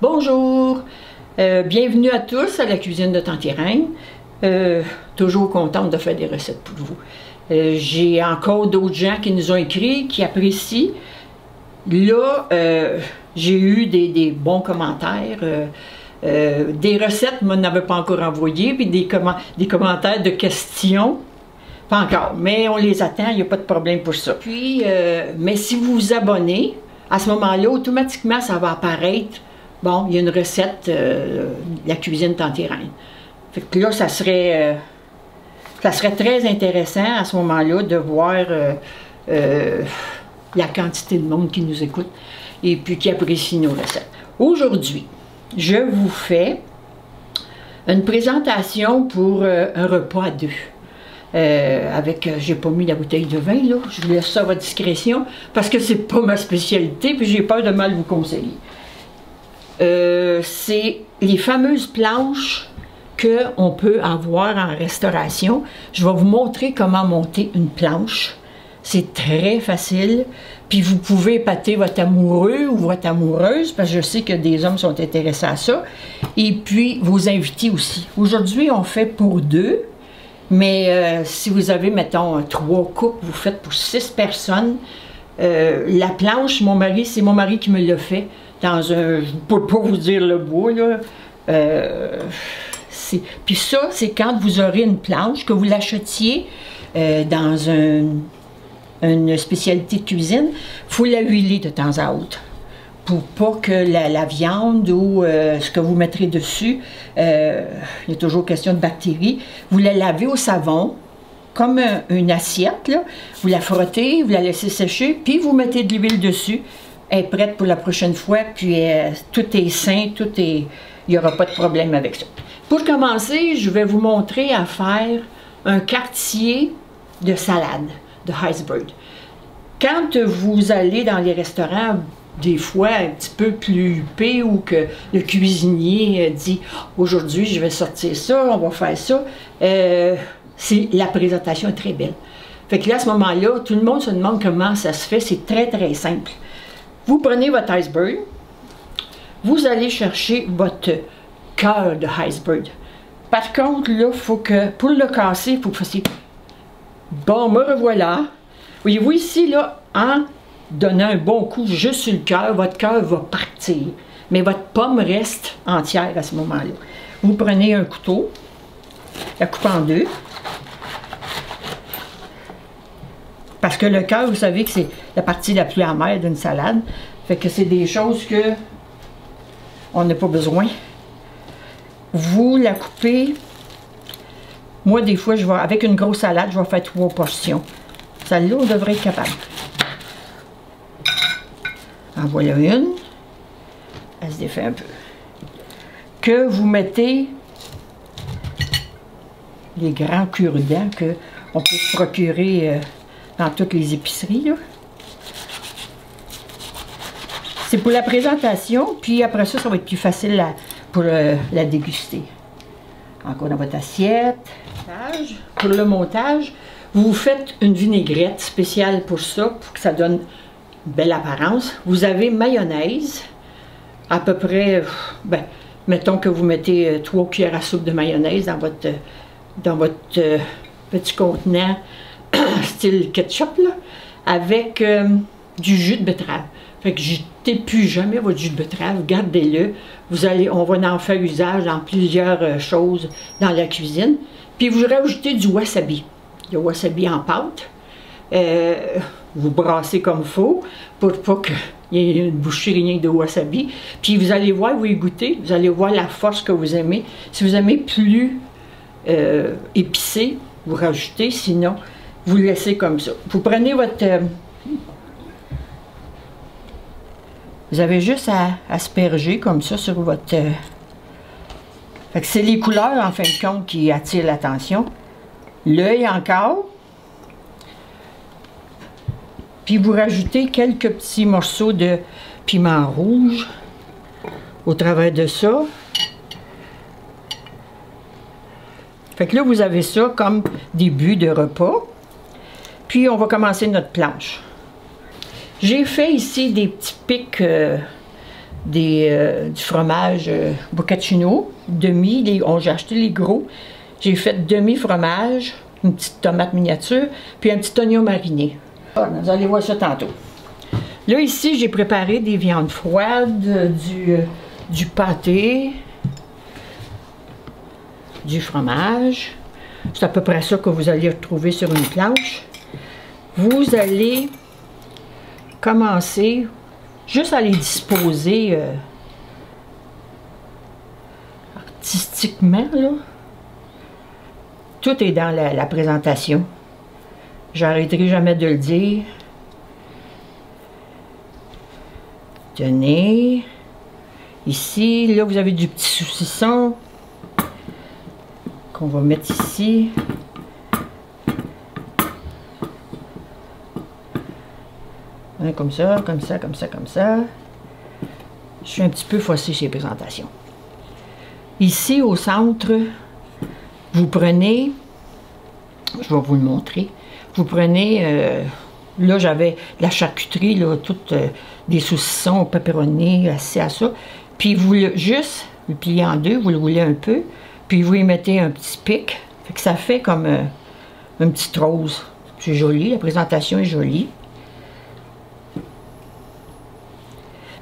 Bonjour, bienvenue à tous à la cuisine de Tante Irène. Toujours contente de faire des recettes pour vous. J'ai encore d'autres gens qui nous ont écrit, qui apprécient. Là, j'ai eu des bons commentaires. Des recettes, moi, n'avais pas encore envoyé, puis des commentaires de questions. Pas encore, mais on les attend, il n'y a pas de problème pour ça. Puis, mais si vous vous abonnez, à ce moment-là, automatiquement, ça va apparaître. Bon, il y a une recette de la cuisine Tante Irène. Fait que là, ça serait très intéressant à ce moment-là de voir la quantité de monde qui nous écoute et puis qui apprécie nos recettes. Aujourd'hui, je vous fais une présentation pour un repas à deux. J'ai pas mis la bouteille de vin, là. Je vous laisse ça à votre discrétion parce que c'est pas ma spécialité puis j'ai peur de mal vous conseiller. C'est les fameuses planches qu'on peut avoir en restauration. Je vais vous montrer comment monter une planche. C'est très facile. Puis vous pouvez épater votre amoureux ou votre amoureuse, parce que je sais que des hommes sont intéressés à ça. Et puis vos invités aussi. Aujourd'hui, on fait pour deux. Mais si vous avez, mettons, 3 coupes, vous faites pour 6 personnes. La planche, c'est mon mari qui me l'a fait. Dans un, je ne peux pas vous dire le bois, là. Puis ça, c'est quand vous aurez une planche, que vous l'achetiez dans une spécialité de cuisine, il faut la huiler de temps à autre. Pour pas que la viande ou ce que vous mettrez dessus, il y a toujours question de bactéries, vous la lavez au savon, comme une assiette, là. Vous la frottez, vous la laissez sécher, puis vous mettez de l'huile dessus. Elle est prête pour la prochaine fois, puis tout est sain, il n'y aura pas de problème avec ça. Pour commencer, je vais vous montrer à faire un quartier de salade, de iceberg. Quand vous allez dans les restaurants, des fois un petit peu plus huppés, ou que le cuisinier dit « Aujourd'hui, je vais sortir ça, on va faire ça », la présentation est très belle. Fait que là, à ce moment-là, tout le monde se demande comment ça se fait, c'est très très simple. Vous prenez votre iceberg, vous allez chercher votre cœur de iceberg. Par contre, là, faut que, pour le casser, il faut que vous fassiez « Bon, me revoilà ». Voyez-vous ici, là, en donnant un bon coup juste sur le cœur, votre cœur va partir. Mais votre pomme reste entière à ce moment-là. Vous prenez un couteau, la coupe en deux. Parce que le cœur, vous savez que c'est la partie la plus amère d'une salade. Fait que c'est des choses que on n'a pas besoin. Vous la coupez. Moi, des fois, avec une grosse salade, je vais faire 3 portions. Celle-là, on devrait être capable. En voilà une. Elle se défait un peu. Que vous mettez les grands cure-dents qu'on peut se procurer dans toutes les épiceries, là. C'est pour la présentation, puis après ça, ça va être plus facile pour la déguster. Encore dans votre assiette. Pour le montage, vous faites une vinaigrette spéciale pour ça, pour que ça donne une belle apparence. Vous avez mayonnaise, à peu près, mettons que vous mettez 3 cuillères à soupe de mayonnaise dans votre petit contenant style ketchup, là, avec du jus de betterave. Fait que jetez plus jamais votre jus de betterave, gardez-le. On va en faire usage dans plusieurs choses dans la cuisine. Puis vous rajoutez du wasabi. Le wasabi en pâte. Vous brassez comme il faut pour pas qu'il y ait une bouchée rien de wasabi. Puis vous allez voir, vous y goûtez, vous allez voir la force que vous aimez. Si vous aimez plus épicé, vous rajoutez, sinon vous le laissez comme ça. Vous prenez votre... vous avez juste à asperger comme ça sur votre... Fait que c'est les couleurs, en fin de compte, qui attirent l'attention. L'œil encore. Puis vous rajoutez quelques petits morceaux de piment rouge au travers de ça. Fait que là, vous avez ça comme début de repas. Puis on va commencer notre planche. J'ai fait ici des petits pics du fromage Boccaccino, demi, j'ai acheté les gros. J'ai fait demi-fromage, une petite tomate miniature, puis un petit oignon mariné. Vous allez voir ça tantôt. Là, ici, j'ai préparé des viandes froides, du pâté, du fromage. C'est à peu près ça que vous allez retrouver sur une planche. Vous allez commencer juste à les disposer artistiquement, là. Tout est dans la présentation. J'arrêterai jamais de le dire. Tenez. Ici, là, vous avez du petit saucisson qu'on va mettre ici. Hein, comme ça, comme ça, comme ça, comme ça. Je suis un petit peu faussée chez les présentations. Ici, au centre, vous prenez, je vais vous le montrer, vous prenez, là j'avais de la charcuterie, là, toutes des saucissons pepperoni, assis à ça, puis vous juste le pliez en deux, vous le roulez un peu, puis vous y mettez un petit pic, fait que ça fait comme une petite rose. C'est joli, la présentation est jolie.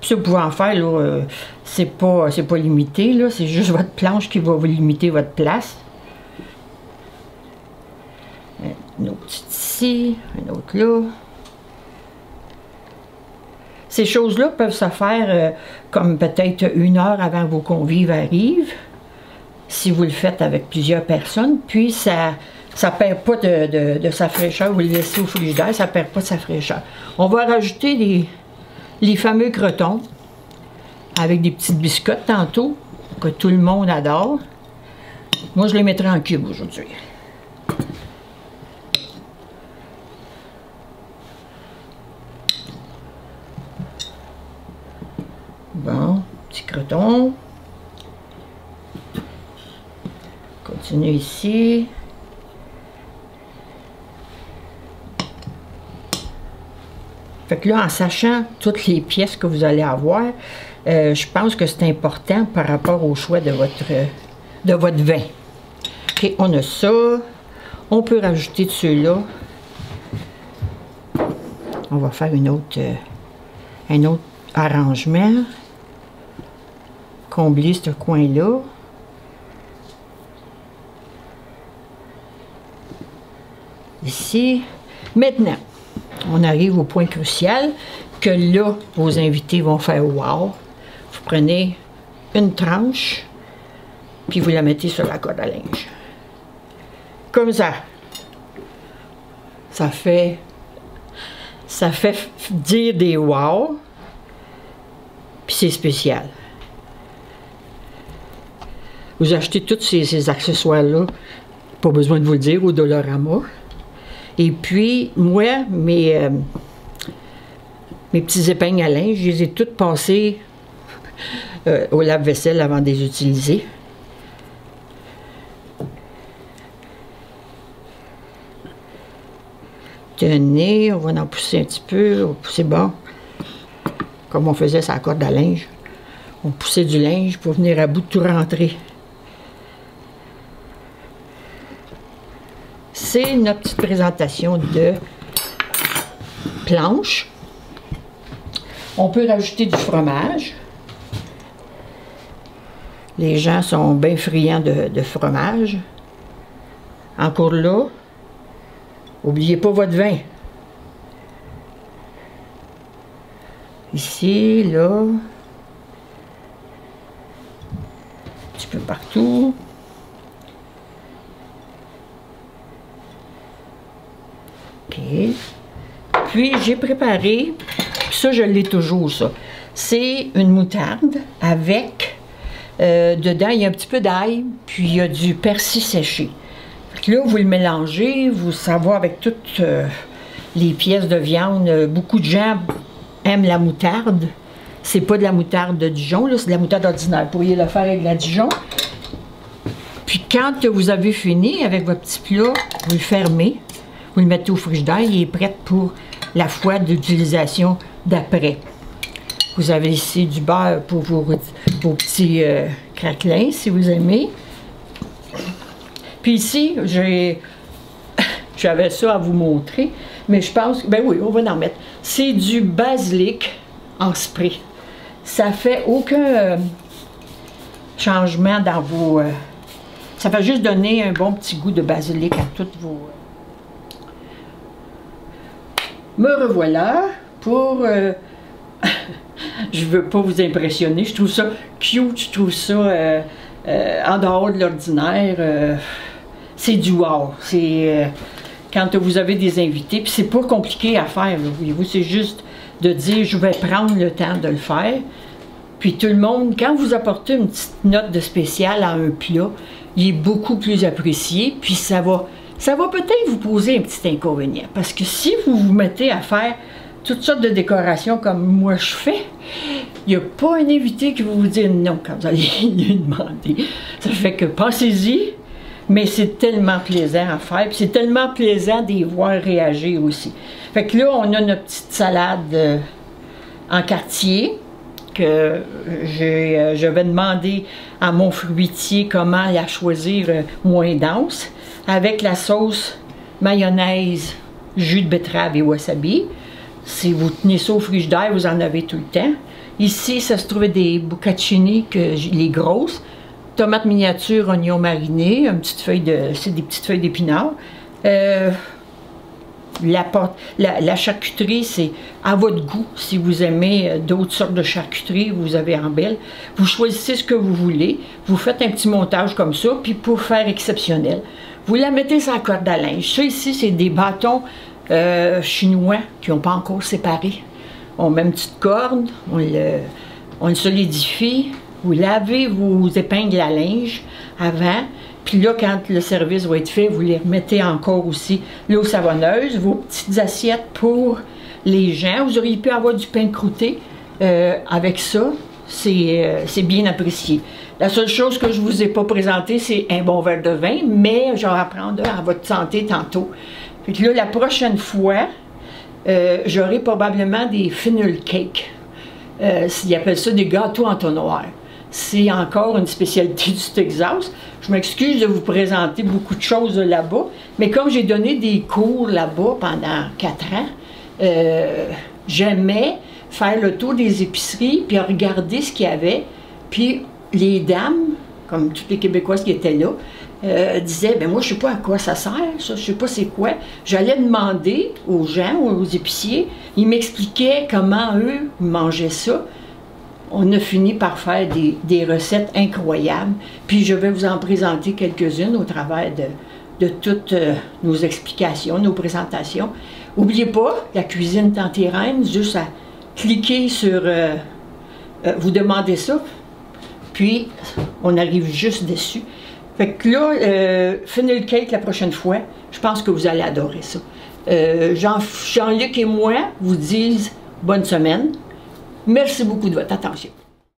Puis ça, vous pouvez en faire, là, c'est pas limité, là, c'est juste votre planche qui va vous limiter votre place. Un autre ici, un autre là. Ces choses-là peuvent se faire comme peut-être 1 heure avant que vos convives arrivent, si vous le faites avec plusieurs personnes, puis ça ne perd pas de sa fraîcheur, vous le laissez au frigidaire, ça ne perd pas de sa fraîcheur. On va rajouter les fameux crotons avec des petites biscottes tantôt, que tout le monde adore. Moi, je les mettrai en cube aujourd'hui. Bon, petit croton. Continue ici. Fait que là, en sachant toutes les pièces que vous allez avoir, je pense que c'est important par rapport au choix de votre vin. OK, on a ça. On peut rajouter de ceux-là. On va faire un autre arrangement. Combler ce coin-là. Ici. Maintenant, on arrive au point crucial que là, vos invités vont faire wow. Vous prenez une tranche, puis vous la mettez sur la corde à linge. Comme ça. Ça fait dire des wow, puis c'est spécial. Vous achetez tous ces accessoires-là, pas besoin de vous le dire, au Dollarama. Et puis, moi, mes petits épingles à linge, je les ai toutes passées au lave-vaisselle avant de les utiliser. Tenez, on va en pousser un petit peu. C'est bon. Comme on faisait sur la corde à linge. On poussait du linge pour venir à bout de tout rentrer. C'est notre petite présentation de planche. On peut rajouter du fromage. Les gens sont bien friands de fromage. Encore là, n'oubliez pas votre vin. Ici, là. Un petit peu partout. OK. Puis, j'ai préparé, ça, je l'ai toujours, ça. C'est une moutarde avec, dedans, il y a un petit peu d'ail, puis il y a du persil séché. Là, vous le mélangez, vous savez avec toutes les pièces de viande. Beaucoup de gens aiment la moutarde. C'est pas de la moutarde de Dijon, c'est de la moutarde ordinaire. Vous pourriez le faire avec de la Dijon. Puis quand vous avez fini avec votre petit plat, vous le fermez, vous le mettez au frigidaire, il est prêt pour la fois d'utilisation d'après. Vous avez ici du beurre pour vos petits craquelins, si vous aimez. Puis ici, j'avais ça à vous montrer, mais je pense que, ben oui, on va en mettre. C'est du basilic en spray. Ça fait aucun changement dans vos... ça va juste donner un bon petit goût de basilic à toutes vos... Me revoilà pour... je veux pas vous impressionner, je trouve ça cute, je trouve ça en dehors de l'ordinaire. C'est du wow. C'est quand vous avez des invités, puis c'est pas compliqué à faire, voyez-vous, c'est juste de dire je vais prendre le temps de le faire. Puis tout le monde, quand vous apportez une petite note de spécial à un plat, il est beaucoup plus apprécié, puis ça va peut-être vous poser un petit inconvénient. Parce que si vous vous mettez à faire toutes sortes de décorations comme moi je fais, il n'y a pas un invité qui va vous dire non quand vous allez lui demander. Ça fait que pensez-y, mais c'est tellement plaisant à faire, puis c'est tellement plaisant de les voir réagir aussi. Fait que là, on a notre petite salade en quartier, que je vais demander à mon fruitier comment la choisir moins dense, avec la sauce mayonnaise, jus de betterave et wasabi. Si vous tenez ça au frigidaire, vous en avez tout le temps. Ici, ça se trouve des bocconcini, les grosses, tomates miniatures, oignons marinés, c'est des petites feuilles d'épinards. La charcuterie, c'est à votre goût. Si vous aimez d'autres sortes de charcuterie, vous avez en belle. Vous choisissez ce que vous voulez. Vous faites un petit montage comme ça, puis pour faire exceptionnel, vous la mettez sur la corde à linge. Ça ici, c'est des bâtons chinois qui n'ont pas encore séparé. On met une petite corde, on le solidifie. Vous lavez vos épingles à linge avant. Puis là, quand le service va être fait, vous les remettez encore aussi l'eau savonneuse, vos petites assiettes pour les gens. Vous auriez pu avoir du pain croûté avec ça. C'est bien apprécié. La seule chose que je ne vous ai pas présentée, c'est un bon verre de vin, mais je vais apprendre à votre santé tantôt. Puis là, la prochaine fois, j'aurai probablement des funnel cakes. Ils appellent ça des gâteaux entonnoirs. C'est encore une spécialité du Texas. Je m'excuse de vous présenter beaucoup de choses là-bas, mais comme j'ai donné des cours là-bas pendant 4 ans, j'aimais faire le tour des épiceries, puis regarder ce qu'il y avait. Puis les dames, comme toutes les Québécoises qui étaient là, disaient, ben moi je sais pas à quoi ça sert, ça, je sais pas c'est quoi. J'allais demander aux gens, aux épiciers, ils m'expliquaient comment eux mangeaient ça. On a fini par faire des recettes incroyables, puis je vais vous en présenter quelques-unes au travers de toutes nos explications, nos présentations. N'oubliez pas, la cuisine Tante Irène, juste à cliquer sur vous demandez ça, puis on arrive juste dessus. Fait que là, funnel cake la prochaine fois, je pense que vous allez adorer ça. Jean-Luc et moi vous disent bonne semaine. Merci beaucoup de votre attention.